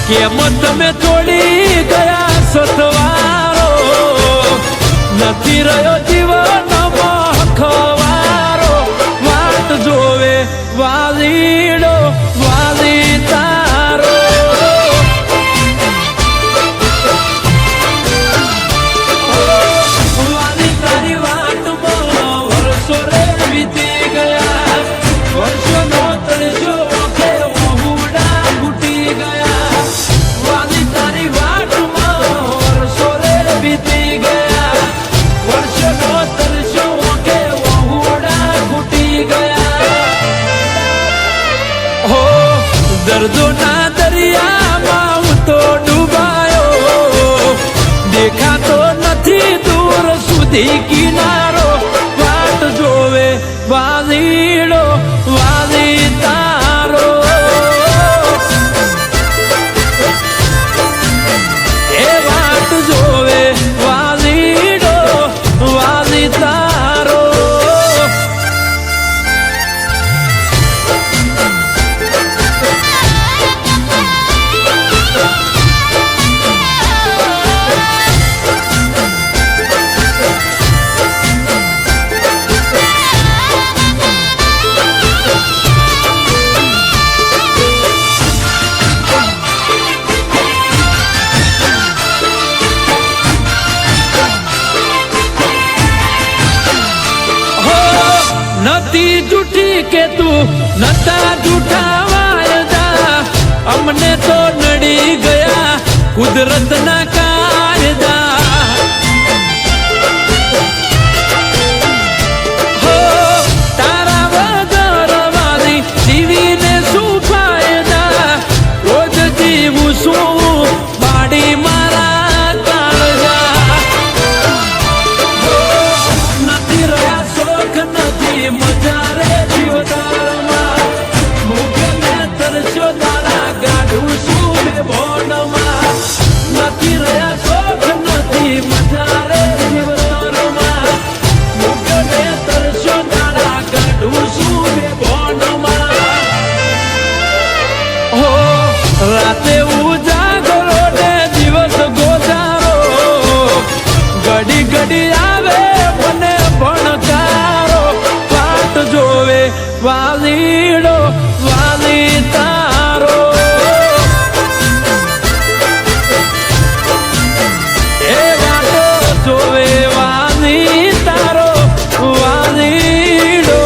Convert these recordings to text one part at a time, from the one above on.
કેમ તમે છોડી ગયા સથવારો નથી રહ્યો જીવનમાં ખવારો વાટ જોવે વાલીડો વાલી તારો વાલી તારી વાટમાં વર્ષો રે વીતી ગયા વર્ષોનો તળજો કે ઓહુડા ફૂટી ગયા વાલી તારી વાટમાં વર્ષો રે વીતી ગયા વર્ષોનો તળજો કે ઓહુડા ફૂટી ગયા હો દર્દોના દરિયામાં હું તો ડૂબાયો દેખાતો નથી દૂર સુધી કિનારો વાટ જોવે વાલીડો વાલી તારો એ વાટ જોવે વાલીડો વાલી તારો નથી જૂઠી કે તું નતા જૂઠા વાયદા અમને તો નડી ગયા કુદરતના કાયદા હો તારા વગર વાલી જીવીને શું ફાયદા રોજ જીવું શું બાડી મારા કાળજા નથી રહ્યા શોખ નથી મજા રે જીવતારમાં મુખને તરસ્યો તારા ગાઢું શું ભોનમાં નથી રહ્યા શોખ નથી મજા રે જીવતારમાં મુખને તરસ્યો તારા ગાઢું શું ભોનમાં હો રાતે ઉજાગરો ને દિવસ ગોજારો ઘડી ઘડી આવે મને ભણકારો વાટ જોવે વાલીડો વાલી તારો એ વાટો જોવે વાલી તારો વાલીડો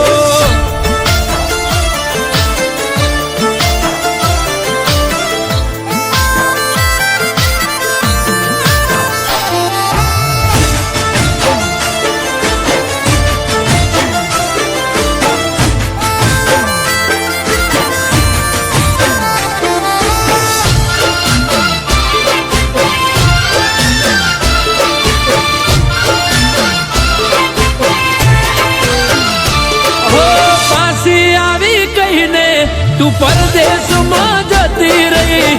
તું પરદેશમાં જતી રહી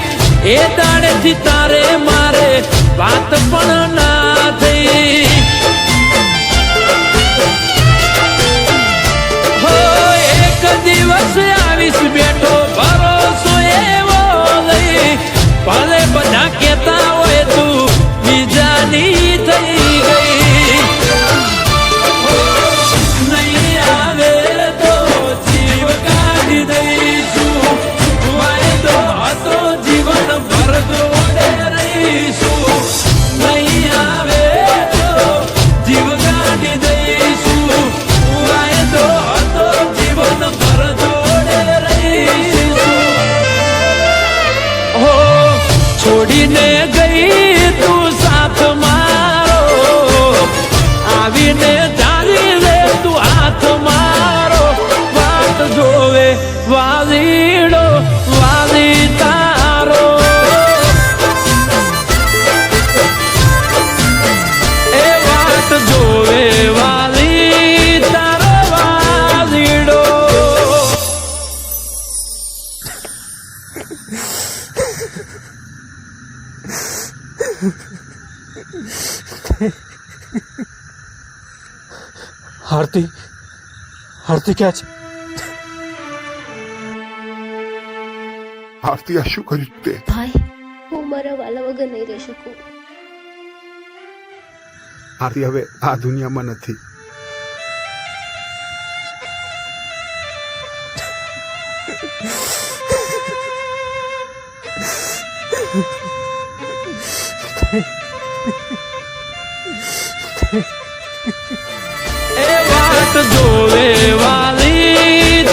એ દાડેથી તારે મારે વાત પણ ના થઈ હો એક દિવસ આવીશ બેઠો ભરોસો એવો લઈ ભલે બધા કહેતા હોય તું બીજાની થઈ ગઈ નહીં આવે તો જીવ કાઢી દઈશું વાયદો હતો જીવન ભર જોડે રહીશું નહીં આવે તો જીવ કાઢી દઈશું વાયદો હતો જીવન ભર જોડે રહીશું હો છોડીને ગઈ તું સાથ મારો આવીને ચાલી લે તું હાથ મારો વાટ જોવે વાલીડો વાલી તારો એ વાટ જોવે વાલી તારો વાલીડો આરતી આરતી ક્યાં છે? આરતી આ શું કર્યું તે? ભાઈ લાલા વગર નહીં રહી શકું. આરતી હવે આ દુનિયામાં નથી. એ વાત જોવે વાલી